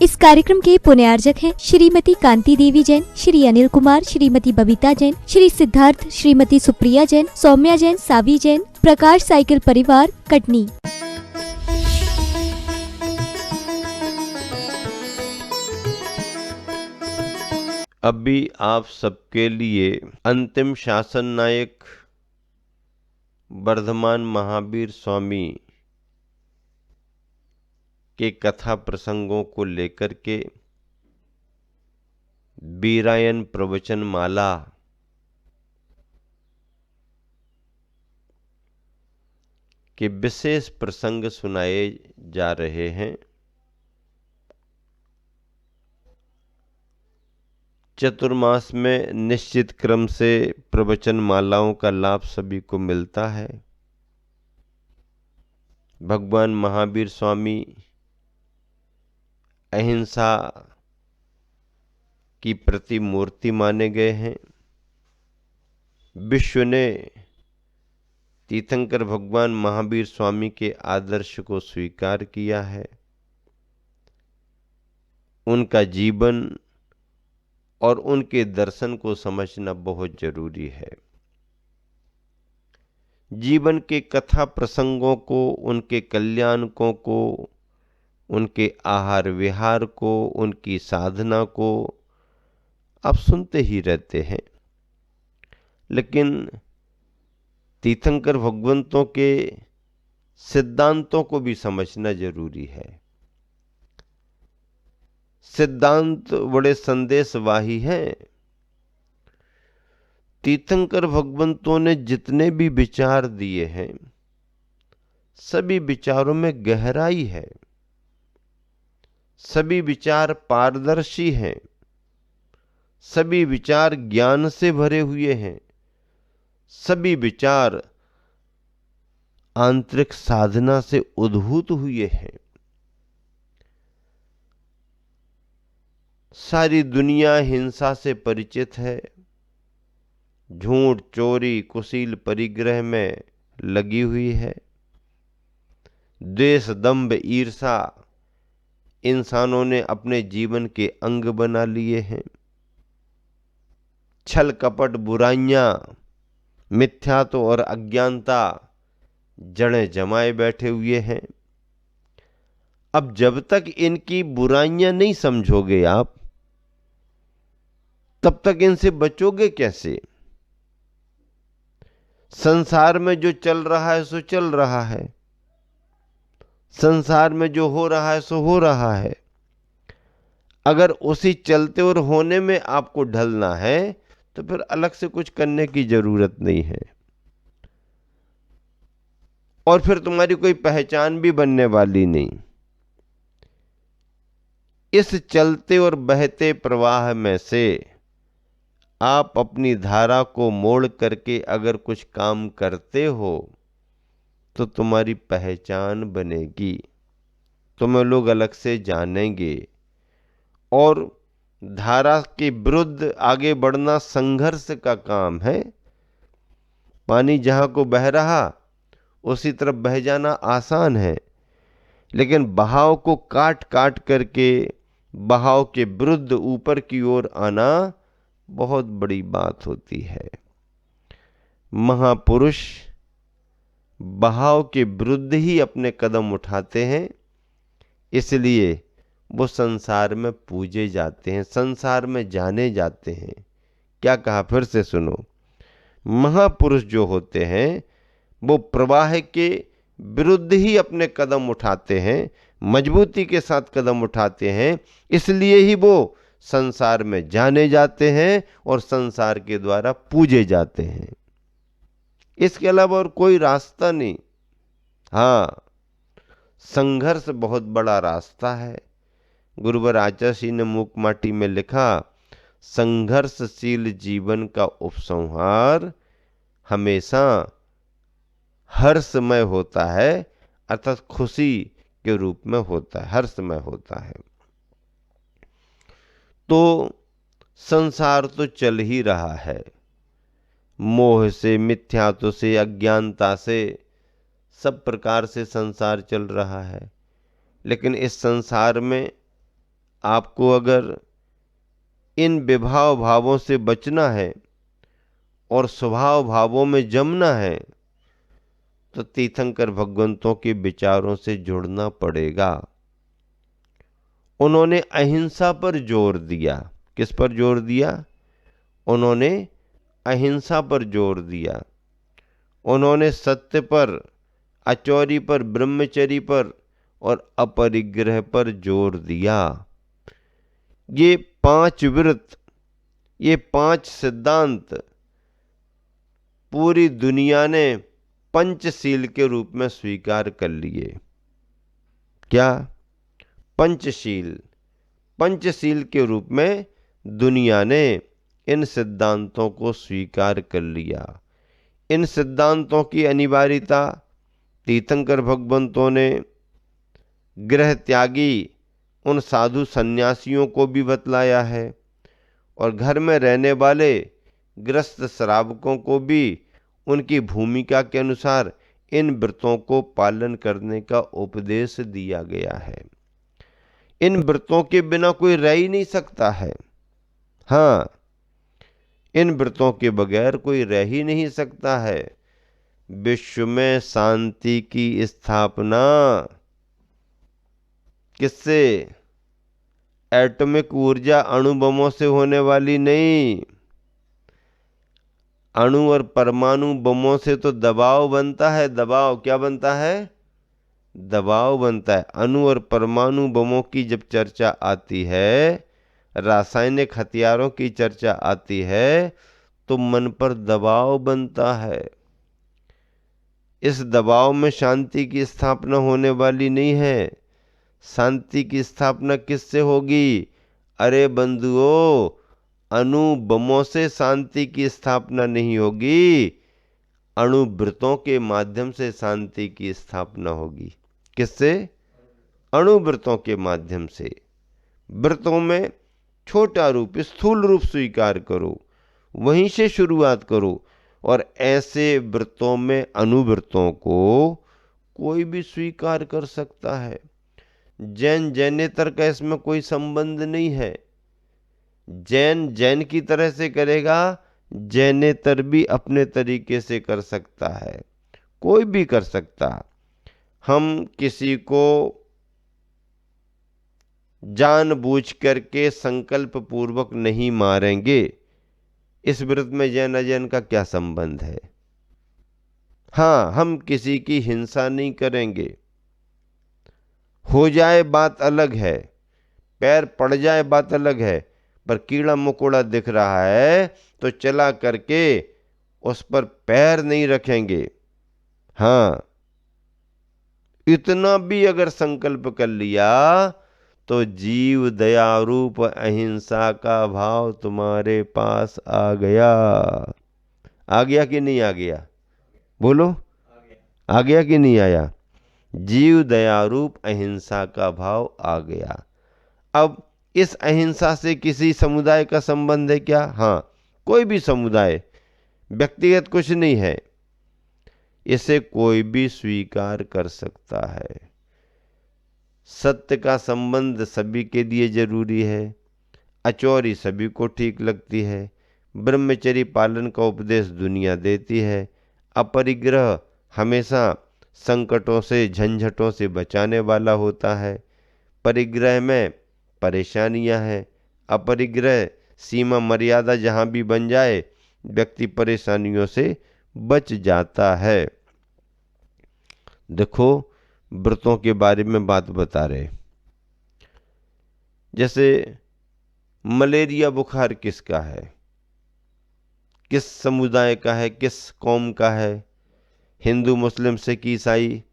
इस कार्यक्रम के पुण्यार्जक हैं श्रीमती कांति देवी जैन, श्री अनिल कुमार, श्रीमती बबीता जैन, श्री सिद्धार्थ, श्रीमती सुप्रिया जैन, सौम्या जैन, सावी जैन, प्रकाश साइकिल परिवार, कटनी। अभी आप सबके लिए अंतिम शासन नायक वर्धमान महावीर स्वामी के कथा प्रसंगों को लेकर के बीरायन प्रवचन माला के विशेष प्रसंग सुनाए जा रहे हैं। चतुर्मास में निश्चित क्रम से प्रवचन मालाओं का लाभ सभी को मिलता है। भगवान महावीर स्वामी अहिंसा की प्रतिमूर्ति माने गए हैं। विश्व ने तीर्थंकर भगवान महावीर स्वामी के आदर्श को स्वीकार किया है। उनका जीवन और उनके दर्शन को समझना बहुत जरूरी है। जीवन के कथा प्रसंगों को, उनके कल्याणकों को, उनके आहार विहार को, उनकी साधना को आप सुनते ही रहते हैं, लेकिन तीर्थंकर भगवंतों के सिद्धांतों को भी समझना जरूरी है। सिद्धांत बड़े संदेशवाही हैं। तीर्थंकर भगवंतों ने जितने भी विचार दिए हैं, सभी विचारों में गहराई है, सभी विचार पारदर्शी हैं, सभी विचार ज्ञान से भरे हुए हैं, सभी विचार आंतरिक साधना से उद्भूत हुए हैं। सारी दुनिया हिंसा से परिचित है, झूठ, चोरी, कुशील परिग्रह में लगी हुई है। द्वेष, दंभ, ईर्षा इंसानों ने अपने जीवन के अंग बना लिए हैं। छल, कपट, बुराइयां, मिथ्यात्व और अज्ञानता जड़ें जमाए बैठे हुए हैं। अब जब तक इनकी बुराइयां नहीं समझोगे आप, तब तक इनसे बचोगे कैसे? संसार में जो चल रहा है सो चल रहा है, संसार में जो हो रहा है सो हो रहा है। अगर उसी चलते और होने में आपको ढलना है तो फिर अलग से कुछ करने की जरूरत नहीं है, और फिर तुम्हारी कोई पहचान भी बनने वाली नहीं। इस चलते और बहते प्रवाह में से आप अपनी धारा को मोड़ करके अगर कुछ काम करते हो तो तुम्हारी पहचान बनेगी, तुम्हें लोग अलग से जानेंगे। और धारा के विरुद्ध आगे बढ़ना संघर्ष का काम है। पानी जहां को बह रहा उसी तरफ बह जाना आसान है, लेकिन बहाव को काट काट करके बहाव के विरुद्ध ऊपर की ओर आना बहुत बड़ी बात होती है। महापुरुष बहाव के विरुद्ध ही अपने कदम उठाते हैं, इसलिए वो संसार में पूजे जाते हैं, संसार में जाने जाते हैं। क्या कहा, फिर से सुनो। महापुरुष जो होते हैं वो प्रवाह के विरुद्ध ही अपने कदम उठाते हैं, मजबूती के साथ कदम उठाते हैं, इसलिए ही वो संसार में जाने जाते हैं और संसार के द्वारा पूजे जाते हैं। इसके अलावा और कोई रास्ता नहीं। हाँ, संघर्ष बहुत बड़ा रास्ता है। गुरुवर आचार्य ने मूक माटी में लिखा, संघर्षशील जीवन का उपसंहार हमेशा हर्षमय होता है, अर्थात खुशी के रूप में होता है, हर्षमय होता है। तो संसार तो चल ही रहा है, मोह से, मिथ्यात्व से, अज्ञानता से, सब प्रकार से संसार चल रहा है। लेकिन इस संसार में आपको अगर इन विभाव भावों से बचना है और स्वभाव भावों में जमना है तो तीर्थंकर भगवंतों के विचारों से जुड़ना पड़ेगा। उन्होंने अहिंसा पर जोर दिया। किस पर जोर दिया? उन्होंने अहिंसा पर जोर दिया। उन्होंने सत्य पर, अचौरी पर, ब्रह्मचर्य पर और अपरिग्रह पर जोर दिया। ये 5 व्रत, ये 5 सिद्धांत पूरी दुनिया ने पंचशील के रूप में स्वीकार कर लिए। क्या? पंचशील। पंचशील के रूप में दुनिया ने इन सिद्धांतों को स्वीकार कर लिया। इन सिद्धांतों की अनिवार्यता तीर्थंकर भगवंतों ने गृह त्यागी उन साधु सन्यासियों को भी बतलाया है और घर में रहने वाले गृहस्थ श्रावकों को भी उनकी भूमिका के अनुसार इन व्रतों को पालन करने का उपदेश दिया गया है। इन व्रतों के बिना कोई रह ही नहीं सकता है। हाँ, इन व्रतों के बगैर कोई रह ही नहीं सकता है। विश्व में शांति की स्थापना किससे? एटॉमिक ऊर्जा अणु बमों से होने वाली नहीं। अणु और परमाणु बमों से तो दबाव बनता है। दबाव क्या बनता है? दबाव बनता है। अणु और परमाणु बमों की जब चर्चा आती है, रासायनिक हथियारों की चर्चा आती है, तो मन पर दबाव बनता है। इस दबाव में शांति की स्थापना होने वाली नहीं है। शांति की स्थापना किससे होगी? अरे बंधुओं, अणु बमों से शांति की स्थापना नहीं होगी, अणु व्रतों के माध्यम से शांति की स्थापना होगी। किससे? अणु व्रतों के माध्यम से। व्रतों में छोटा रूप, स्थूल रूप स्वीकार करो, वहीं से शुरुआत करो और ऐसे व्रतों में अनुव्रतों को कोई भी स्वीकार कर सकता है। जैन जैनेतर का इसमें कोई संबंध नहीं है। जैन जैन की तरह से करेगा, जैनेतर भी अपने तरीके से कर सकता है। कोई भी कर सकता। हम किसी को जानबूझ करके संकल्प पूर्वक नहीं मारेंगे। इस व्रत में जैन अजैन का क्या संबंध है? हाँ, हम किसी की हिंसा नहीं करेंगे। हो जाए बात अलग है, पैर पड़ जाए बात अलग है, पर कीड़ा मकोड़ा दिख रहा है तो चला करके उस पर पैर नहीं रखेंगे। हाँ, इतना भी अगर संकल्प कर लिया तो जीव दया रूप अहिंसा का भाव तुम्हारे पास आ गया। आ गया कि नहीं आ गया? बोलो, आ गया कि नहीं आया? जीव दया रूप अहिंसा का भाव आ गया। अब इस अहिंसा से किसी समुदाय का संबंध है क्या? हाँ, कोई भी समुदाय, व्यक्तिगत कुछ नहीं है। इसे कोई भी स्वीकार कर सकता है। सत्य का संबंध सभी के लिए जरूरी है। अचौरी सभी को ठीक लगती है। ब्रह्मचर्य पालन का उपदेश दुनिया देती है। अपरिग्रह हमेशा संकटों से, झंझटों से बचाने वाला होता है। परिग्रह में परेशानियां हैं। अपरिग्रह सीमा मर्यादा जहां भी बन जाए, व्यक्ति परेशानियों से बच जाता है। देखो, व्रतों के बारे में बात बता रहे। जैसे मलेरिया बुखार किसका है? किस समुदाय का है? किस कौम का है? हिंदू, मुस्लिम, सिख, ईसाई।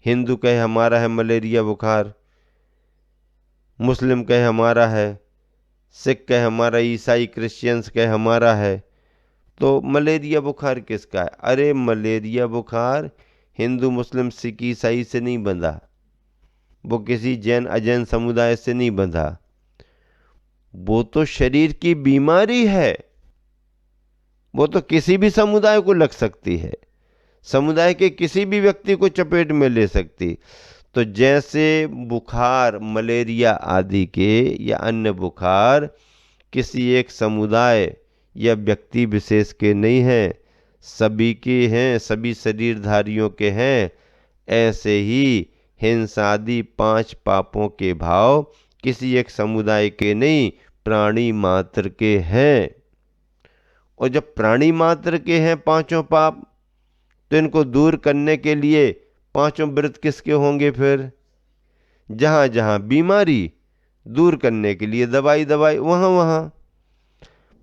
हिंदू कहे हमारा है मलेरिया बुखार, मुस्लिम कहे हमारा है, सिख कहे हमारा, ईसाई क्रिश्चियंस कहे हमारा है। तो मलेरिया बुखार किसका है? अरे मलेरिया बुखार हिंदू, मुस्लिम, सिख, ईसाई से नहीं बंधा, वो किसी जैन अजैन समुदाय से नहीं बंधा। वो तो शरीर की बीमारी है। वो तो किसी भी समुदाय को लग सकती है, समुदाय के किसी भी व्यक्ति को चपेट में ले सकती। तो जैसे बुखार मलेरिया आदि के या अन्य बुखार किसी एक समुदाय या व्यक्ति विशेष के नहीं हैं, सभी के हैं, सभी शरीरधारियों के हैं, ऐसे ही हिंसादि 5 पापों के भाव किसी एक समुदाय के नहीं, प्राणी मात्र के हैं। और जब प्राणी मात्र के हैं पांचों पाप, तो इनको दूर करने के लिए पांचों व्रत किसके होंगे फिर? जहां जहां बीमारी, दूर करने के लिए दवाई दवाई वहां वहां।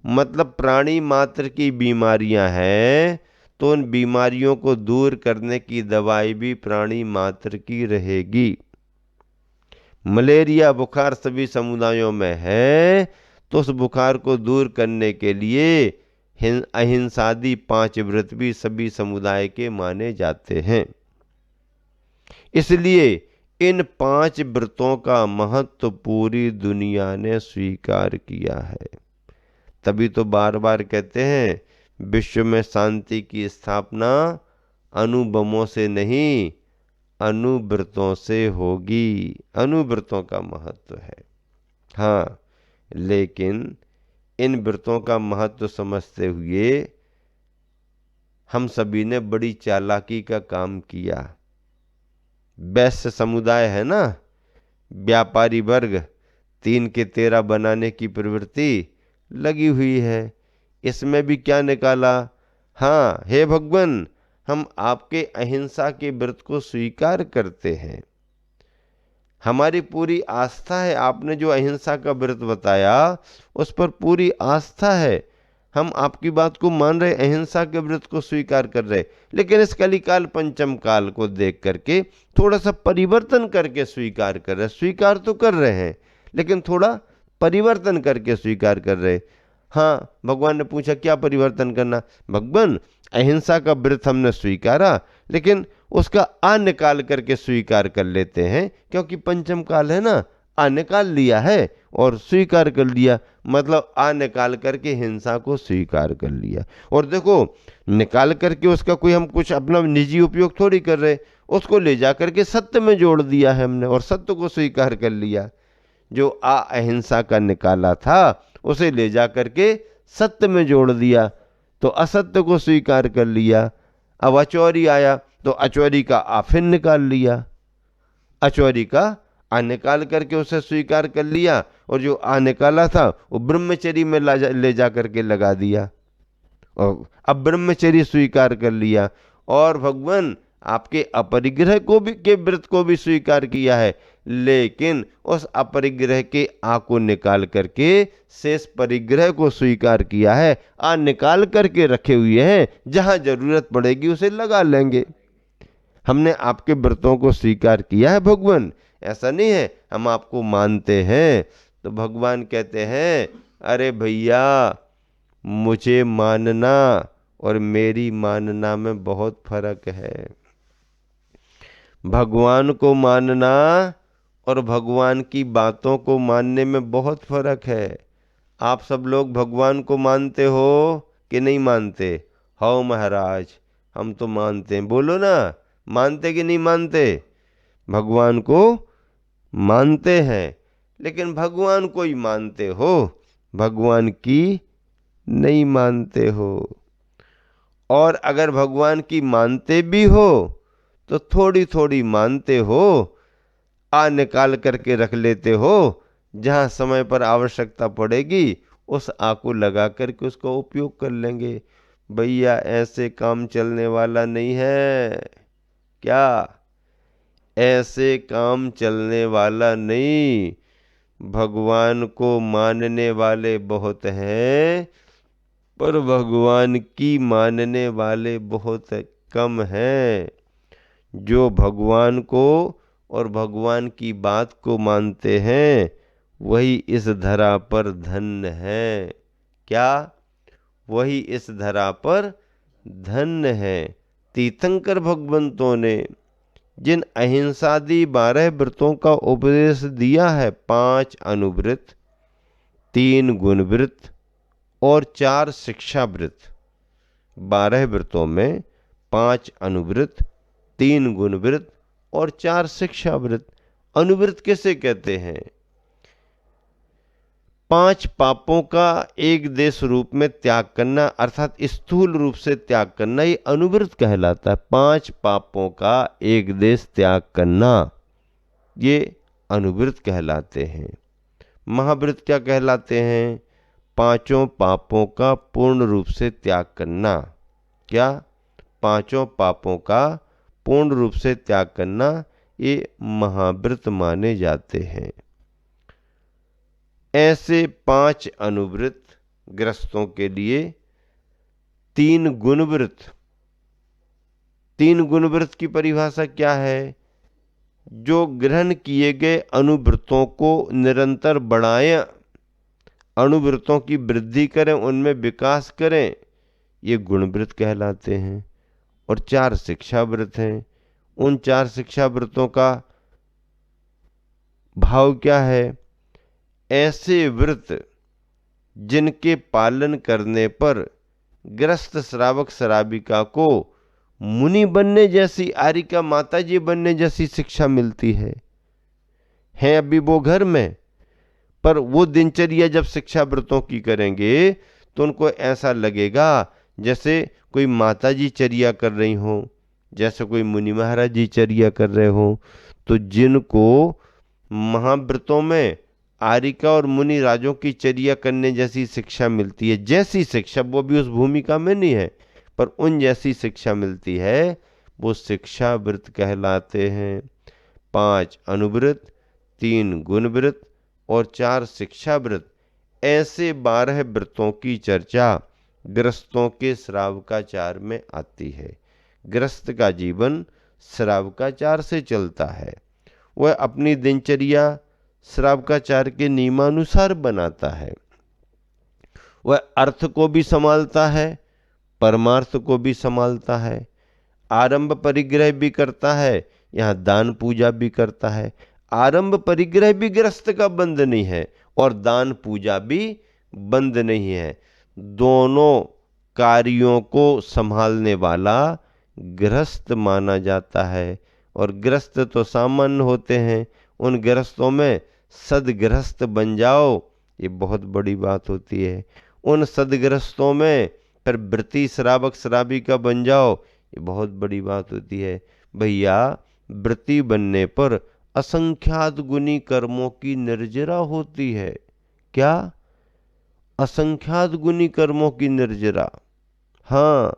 मतलब प्राणी मात्र की बीमारियां हैं तो उन बीमारियों को दूर करने की दवाई भी प्राणी मात्र की रहेगी। मलेरिया बुखार सभी समुदायों में है तो उस बुखार को दूर करने के लिए अहिंसादि 5 व्रत भी सभी समुदाय के माने जाते हैं। इसलिए इन 5 व्रतों का महत्व पूरी दुनिया ने स्वीकार किया है। तभी तो बार बार कहते हैं विश्व में शांति की स्थापना अणुबमों से नहीं, अनुव्रतों से होगी। अनुव्रतों का महत्व है। हाँ, लेकिन इन व्रतों का महत्व समझते हुए हम सभी ने बड़ी चालाकी का काम किया। वैश्य समुदाय है ना, व्यापारी वर्ग, 3 के 13 बनाने की प्रवृत्ति लगी हुई है। इसमें भी क्या निकाला? हाँ, हे भगवान, हम आपके अहिंसा के व्रत को स्वीकार करते हैं, हमारी पूरी आस्था है। आपने जो अहिंसा का व्रत बताया उस पर पूरी आस्था है, हम आपकी बात को मान रहे, अहिंसा के व्रत को स्वीकार कर रहे। लेकिन इस कलिकाल पंचम काल को देख करके थोड़ा सा परिवर्तन करके स्वीकार कर रहे। स्वीकार तो कर रहे हैं लेकिन थोड़ा परिवर्तन करके स्वीकार कर रहे। हाँ, भगवान ने पूछा क्या परिवर्तन करना? भगवान, अहिंसा का व्रत हमने स्वीकारा लेकिन उसका आ निकाल करके स्वीकार कर लेते हैं, क्योंकि पंचम काल है ना, आ निकाल लिया है और स्वीकार कर लिया, मतलब आ निकाल करके हिंसा को स्वीकार कर लिया। और देखो, निकाल करके उसका कोई हम कुछ अपना निजी उपयोग थोड़ी कर रहे, उसको ले जा करके सत्य में जोड़ दिया है हमने और सत्य को स्वीकार कर लिया। जो अहिंसा का निकाला था उसे ले जा करके सत्य में जोड़ दिया तो असत्य को स्वीकार कर लिया। अब अचौरी आया तो अचौरी का आ फिर निकाल लिया, अचौरी का आ निकाल करके उसे स्वीकार कर लिया और जो आ निकाला था वो ब्रह्मचर्य में ले जा करके लगा दिया और अब ब्रह्मचर्य स्वीकार कर लिया। और भगवान आपके अपरिग्रह को भी के व्रत को भी स्वीकार किया है, लेकिन उस अपरिग्रह के आ को निकाल करके शेष परिग्रह को स्वीकार किया है। आ निकाल करके रखे हुए हैं, जहां जरूरत पड़ेगी उसे लगा लेंगे। हमने आपके व्रतों को स्वीकार किया है भगवान, ऐसा नहीं है हम आपको मानते हैं। तो भगवान कहते हैं अरे भैया, मुझे मानना और मेरी मानना में बहुत फर्क है। भगवान को मानना और भगवान की बातों को मानने में बहुत फर्क है। आप सब लोग भगवान को मानते हो कि नहीं मानते? हो महाराज, हम तो मानते हैं। बोलो ना, मानते कि नहीं मानते? भगवान को मानते हैं, लेकिन भगवान को ही मानते हो, भगवान की नहीं मानते हो। और अगर भगवान की मानते भी हो तो थोड़ी थोड़ी मानते हो, आ निकाल करके रख लेते हो, जहाँ समय पर आवश्यकता पड़ेगी उस आ को लगा करके उसका उपयोग कर लेंगे। भैया, ऐसे काम चलने वाला नहीं है। क्या? ऐसे काम चलने वाला नहीं। भगवान को मानने वाले बहुत हैं पर भगवान की मानने वाले बहुत कम हैं। जो भगवान को और भगवान की बात को मानते हैं वही इस धरा पर धन्य है। क्या? वही इस धरा पर धन्य है। तीर्थंकर भगवंतों ने जिन अहिंसादि 12 व्रतों का उपदेश दिया है, 5 अनुव्रत, 3 गुण व्रत और 4 शिक्षा व्रत, 12 व्रतों में 5 अनुव्रत, 3 गुण व्रत और 4 शिक्षाव्रत। अनुव्रत किसे कहते हैं? 5 पापों का एक देश रूप में त्याग करना, अर्थात स्थूल रूप से त्याग करना, ये अनुव्रत कहलाता है। 5 पापों का एक देश त्याग करना, ये अनुव्रत कहलाते हैं। महाव्रत क्या कहलाते हैं? 5 पापों का पूर्ण रूप से त्याग करना। क्या? 5 पापों का पूर्ण रूप से त्याग करना, ये महाव्रत माने जाते हैं। ऐसे 5 अनुव्रत ग्रस्तों के लिए 3 गुणव्रत। 3 गुणव्रत की परिभाषा क्या है? जो ग्रहण किए गए अनुव्रतों को निरंतर बढ़ाएं, अनुव्रतों की वृद्धि करें, उनमें विकास करें, ये गुणव्रत कहलाते हैं। और 4 शिक्षाव्रत हैं। उन 4 शिक्षाव्रतों का भाव क्या है? ऐसे व्रत जिनके पालन करने पर ग्रस्त श्रावक श्राविका को मुनि बनने जैसी, आरिका माताजी बनने जैसी शिक्षा मिलती है अभी वो घर में, पर वो दिनचर्या जब शिक्षा व्रतों की करेंगे तो उनको ऐसा लगेगा जैसे कोई माताजी चर्या कर रही हो, जैसे कोई मुनि महाराज जी चर्या कर रहे हो। तो जिनको महाव्रतों में आरिका और मुनि राजों की चर्या करने जैसी शिक्षा मिलती है, जैसी शिक्षा, वो भी उस भूमिका में नहीं है, पर उन जैसी शिक्षा मिलती है, वो शिक्षा व्रत कहलाते हैं। 5 अनुव्रत, 3 गुणव्रत और 4 शिक्षा व्रत, ऐसे 12 व्रतों की चर्चा ग्रस्तों के श्रावकाचार में आती है। ग्रस्त का जीवन श्रावकाचार से चलता है। वह अपनी दिनचर्या श्रावकाचार के नियमानुसार बनाता है। वह अर्थ को भी संभालता है, परमार्थ को भी संभालता है, आरंभ परिग्रह भी करता है, यहाँ दान पूजा भी करता है। आरंभ परिग्रह भी ग्रस्त का बंद नहीं है और दान पूजा भी बंद नहीं है। दोनों कार्यों को संभालने वाला गृहस्थ माना जाता है। और गृहस्थ तो सामान्य होते हैं, उन गृहस्थों में सदगृहस्थ बन जाओ, ये बहुत बड़ी बात होती है। उन सदगृहस्थों में फिर व्रती श्रावक श्राविका बन जाओ, ये बहुत बड़ी बात होती है। भैया, व्रती बनने पर असंख्यात गुनी कर्मों की निर्जरा होती है। क्या? असंख्यात गुनी कर्मों की निर्जरा। हाँ,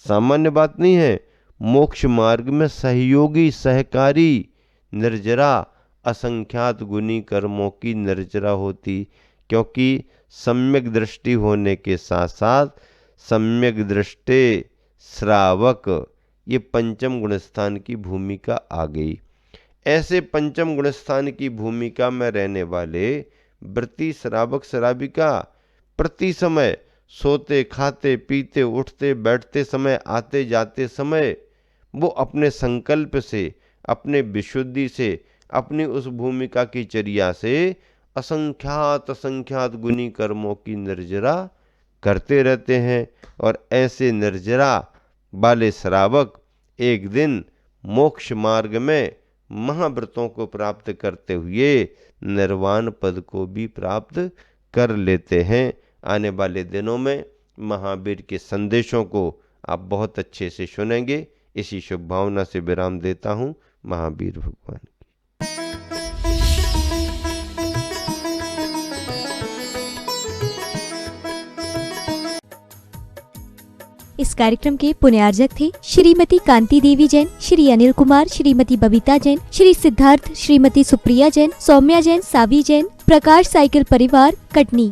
सामान्य बात नहीं है। मोक्ष मार्ग में सहयोगी, सहकारी निर्जरा असंख्यात गुनी कर्मों की निर्जरा होती, क्योंकि सम्यक दृष्टि होने के साथ साथ सम्यक दृष्टि श्रावक, ये पंचम गुणस्थान की भूमिका आ गई। ऐसे पंचम गुणस्थान की भूमिका में रहने वाले व्रती श्रावक श्राविका प्रति समय सोते, खाते, पीते, उठते, बैठते समय, आते जाते समय, वो अपने संकल्प से, अपने विशुद्धि से, अपनी उस भूमिका की चर्या से असंख्यात असंख्यात गुनी कर्मों की निर्जरा करते रहते हैं। और ऐसे निर्जरा वाले श्रावक एक दिन मोक्ष मार्ग में महाव्रतों को प्राप्त करते हुए निर्वाण पद को भी प्राप्त कर लेते हैं। आने वाले दिनों में महावीर के संदेशों को आप बहुत अच्छे से सुनेंगे। इसी शुभ भावना से विराम देता हूँ। महावीर भगवान की। इस कार्यक्रम के पुण्यार्जक थे श्रीमती कांति देवी जैन, श्री अनिल कुमार, श्रीमती बबीता जैन, श्री सिद्धार्थ, श्रीमती सुप्रिया जैन, सौम्या जैन, सावी जैन, प्रकाश साइकिल परिवार, कटनी।